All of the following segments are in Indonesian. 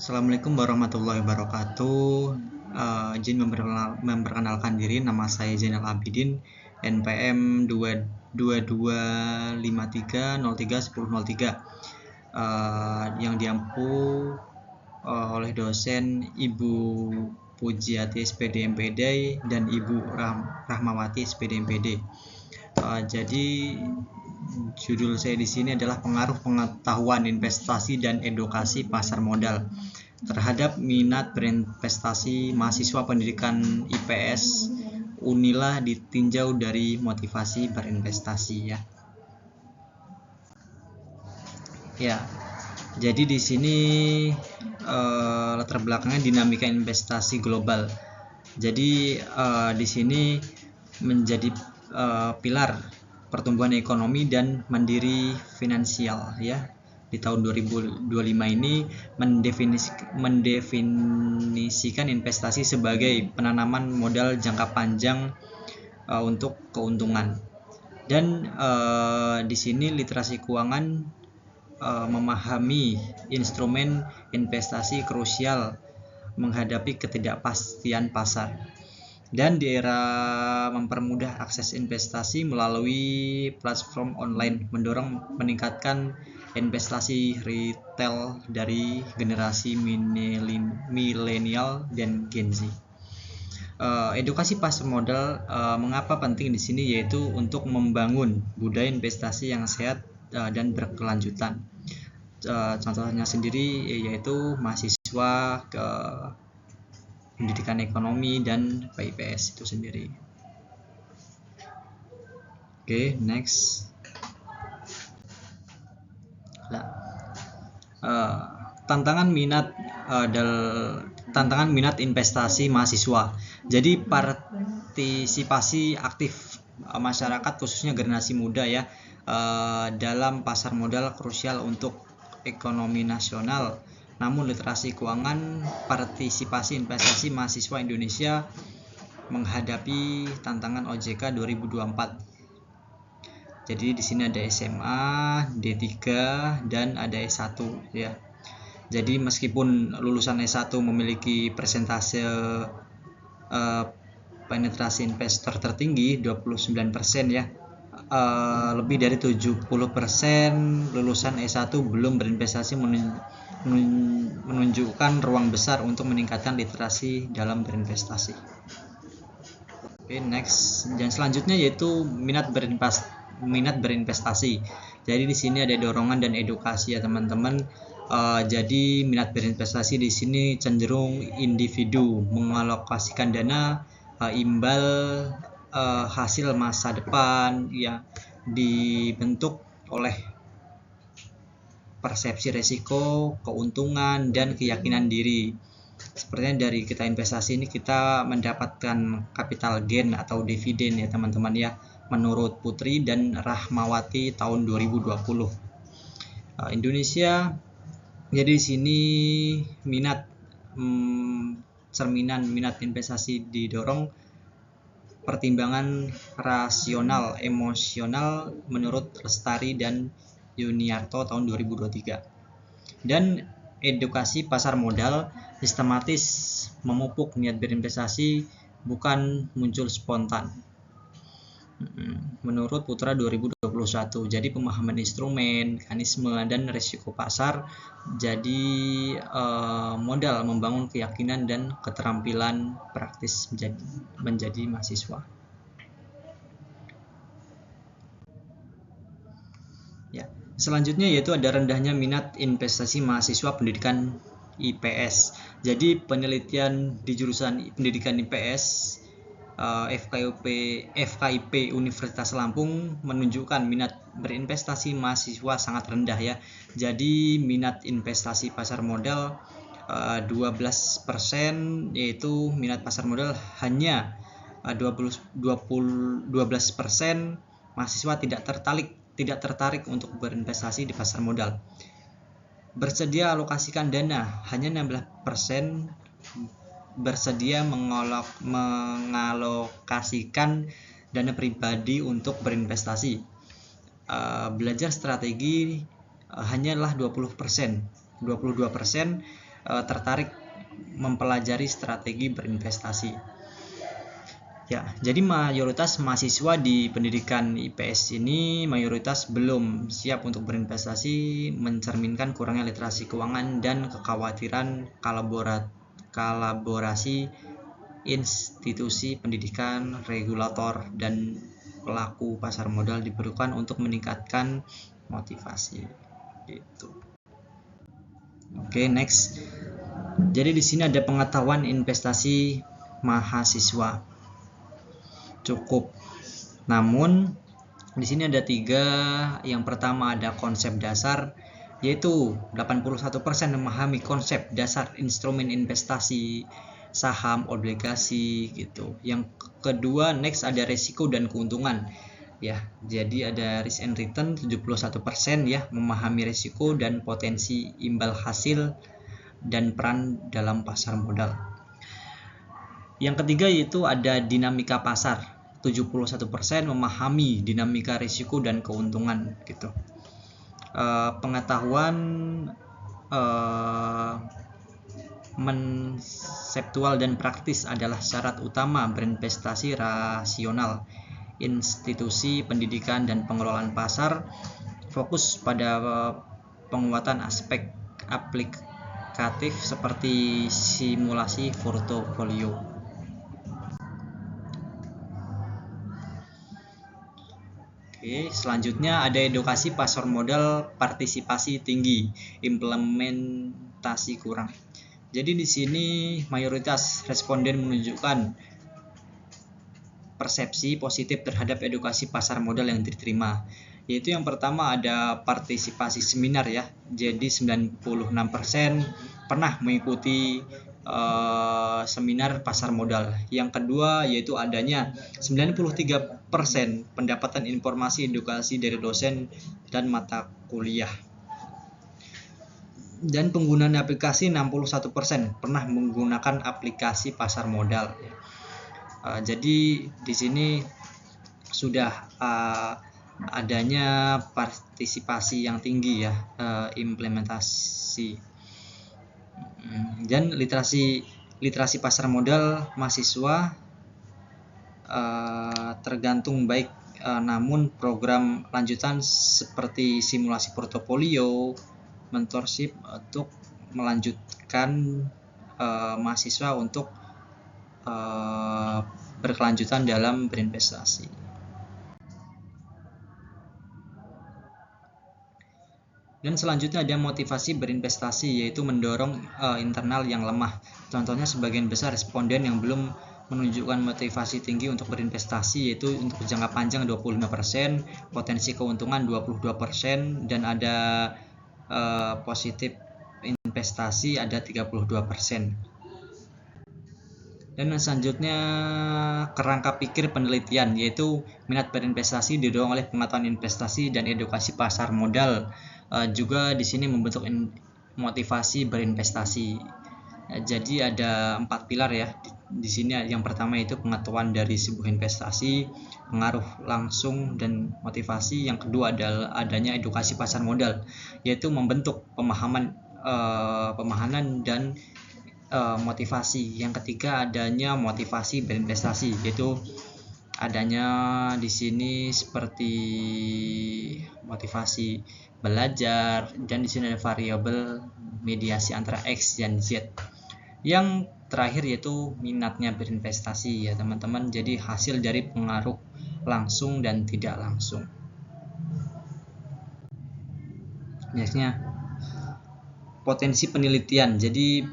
Assalamualaikum warahmatullahi wabarakatuh. Izin memperkenalkan diri, nama saya Zainal Abidin, NPM 2253031003, yang diampu oleh dosen Ibu Pujiati SPD MPD dan Ibu Rahmawati SPD MPD. Jadi judul saya di sini adalah pengaruh pengetahuan investasi dan edukasi pasar modal terhadap minat berinvestasi mahasiswa pendidikan IPS Unila ditinjau dari motivasi berinvestasi ya. Jadi di sini latar belakangnya dinamika investasi global. Jadi di sini menjadi pilar pertumbuhan ekonomi dan mandiri finansial ya. Di tahun 2025 ini mendefinisikan investasi sebagai penanaman modal jangka panjang untuk keuntungan. Dan di sini literasi keuangan memahami instrumen investasi krusial menghadapi ketidakpastian pasar. Dan di era mempermudah akses investasi melalui platform online mendorong meningkatkan investasi retail dari generasi milenial dan Gen Z. Edukasi pasar modal mengapa penting di sini, yaitu untuk membangun budaya investasi yang sehat dan berkelanjutan. Contohnya sendiri yaitu mahasiswa ke pendidikan ekonomi dan PIPS itu sendiri. Oke, next. Tantangan minat investasi mahasiswa. Jadi partisipasi aktif masyarakat khususnya generasi muda ya dalam pasar modal krusial untuk ekonomi nasional. Namun literasi keuangan, partisipasi investasi mahasiswa Indonesia menghadapi tantangan OJK 2024. Jadi di sini ada SMA, D3 dan ada S1 ya. Jadi meskipun lulusan S1 memiliki persentase penetrasi investor tertinggi 29% ya. Lebih dari 70% lulusan S1 belum berinvestasi, menunjukkan ruang besar untuk meningkatkan literasi dalam berinvestasi. Oke, next. Dan selanjutnya yaitu minat berinvestasi. Jadi di sini ada dorongan dan edukasi ya teman-teman. Jadi minat berinvestasi di sini cenderung individu mengalokasikan dana imbal hasil masa depan yang dibentuk oleh persepsi resiko, keuntungan, dan keyakinan diri. Sepertinya dari kita investasi ini kita mendapatkan capital gain atau dividen ya teman-teman ya, menurut Putri dan Rahmawati tahun 2020. Indonesia. Jadi di sini cerminan minat investasi didorong pertimbangan rasional emosional menurut Lestari dan Yuniarto tahun 2023. Dan edukasi pasar modal sistematis memupuk niat berinvestasi, bukan muncul spontan. Menurut Putra 2021. Jadi pemahaman instrumen, mekanisme dan risiko pasar jadi modal membangun keyakinan dan keterampilan praktis menjadi mahasiswa. Ya, selanjutnya yaitu ada rendahnya minat investasi mahasiswa pendidikan IPS. Jadi penelitian di jurusan pendidikan IPS FKIP Universitas Lampung menunjukkan minat berinvestasi mahasiswa sangat rendah ya. Jadi minat investasi pasar modal 12%, yaitu minat pasar modal hanya 12% mahasiswa tidak tertarik untuk berinvestasi di pasar modal. Bersedia alokasikan dana hanya 16% bersedia mengalokasikan dana pribadi untuk berinvestasi. Belajar strategi hanyalah 20%. 22% tertarik mempelajari strategi berinvestasi. Ya, jadi mayoritas mahasiswa di pendidikan IPS ini mayoritas belum siap untuk berinvestasi, mencerminkan kurangnya literasi keuangan dan kekhawatiran kolaborasi institusi pendidikan, regulator, dan pelaku pasar modal diperlukan untuk meningkatkan motivasi. Gitu. Oke, next. Jadi di sini ada pengetahuan investasi mahasiswa. Cukup. Namun di sini ada 3. Yang pertama ada konsep dasar, yaitu 81% memahami konsep dasar instrumen investasi, saham, obligasi gitu. Yang kedua, next ada risiko dan keuntungan. Ya, jadi ada risk and return 71% ya, memahami risiko dan potensi imbal hasil dan peran dalam pasar modal. Yang ketiga yaitu ada dinamika pasar. 71% memahami dinamika risiko dan keuntungan gitu. Pengetahuan konseptual dan praktis adalah syarat utama berinvestasi rasional. Institusi pendidikan dan pengelolaan pasar fokus pada penguatan aspek aplikatif seperti simulasi portofolio. Oke, selanjutnya ada edukasi pasar modal partisipasi tinggi, implementasi kurang. Jadi di sini mayoritas responden menunjukkan persepsi positif terhadap edukasi pasar modal yang diterima. Yaitu yang pertama ada partisipasi seminar ya. Jadi 96% pernah mengikuti seminar pasar modal. Yang kedua yaitu adanya 93% pendapatan informasi edukasi dari dosen dan mata kuliah. Dan penggunaan aplikasi 61% pernah menggunakan aplikasi pasar modal. Jadi di sini sudah adanya partisipasi yang tinggi ya, implementasi. Dan literasi pasar modal mahasiswa tergantung baik, namun program lanjutan seperti simulasi portofolio, mentorship untuk melanjutkan mahasiswa untuk berkelanjutan dalam berinvestasi. Dan selanjutnya ada motivasi berinvestasi, yaitu mendorong internal yang lemah. Contohnya sebagian besar responden yang belum menunjukkan motivasi tinggi untuk berinvestasi, yaitu untuk jangka panjang 25%, potensi keuntungan 22%, dan ada positif investasi ada 32%. Dan selanjutnya kerangka pikir penelitian, yaitu minat berinvestasi didorong oleh pengetahuan investasi dan edukasi pasar modal. Juga di sini membentuk motivasi berinvestasi. Jadi ada 4 pilar ya. Di sini yang pertama itu pengetahuan dari sebuah investasi, pengaruh langsung dan motivasi. Yang kedua adalah adanya edukasi pasar modal, yaitu membentuk pemahaman dan motivasi. Yang ketiga adanya motivasi berinvestasi, yaitu adanya di sini seperti motivasi belajar, dan di sini ada variabel mediasi antara X dan Z. Yang terakhir yaitu minatnya berinvestasi ya teman-teman. Jadi hasil dari pengaruh langsung dan tidak langsung. Nextnya potensi penelitian. Jadi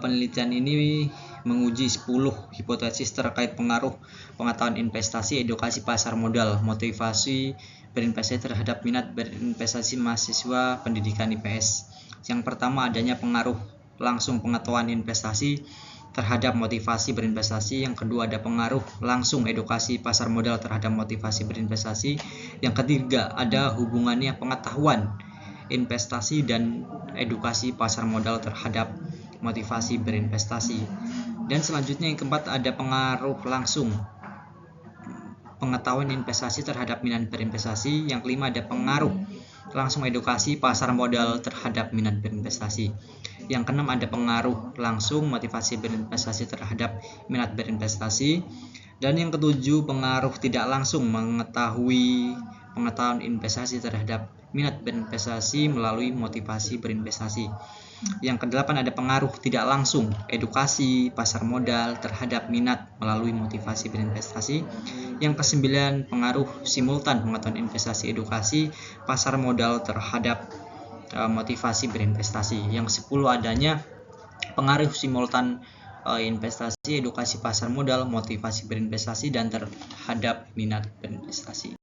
penelitian ini menguji 10 hipotesis terkait pengaruh pengetahuan investasi, edukasi pasar modal, motivasi berinvestasi terhadap minat berinvestasi mahasiswa pendidikan IPS. Yang pertama adanya pengaruh langsung pengetahuan investasi terhadap motivasi berinvestasi. Yang kedua ada pengaruh langsung edukasi pasar modal terhadap motivasi berinvestasi. Yang ketiga ada hubungannya pengetahuan investasi dan edukasi pasar modal terhadap motivasi berinvestasi. Dan selanjutnya yang keempat ada pengaruh langsung pengetahuan investasi terhadap minat berinvestasi. Yang kelima ada pengaruh langsung edukasi pasar modal terhadap minat berinvestasi. Yang keenam ada pengaruh langsung motivasi berinvestasi terhadap minat berinvestasi. Dan yang ketujuh pengaruh tidak langsung pengetahuan investasi terhadap minat berinvestasi melalui motivasi berinvestasi. Yang kedelapan ada pengaruh tidak langsung edukasi pasar modal terhadap minat melalui motivasi berinvestasi. Yang kesembilan pengaruh simultan pengetahuan investasi edukasi pasar modal terhadap motivasi berinvestasi. Yang 10 adanya pengaruh simultan investasi edukasi pasar modal motivasi berinvestasi dan terhadap minat berinvestasi.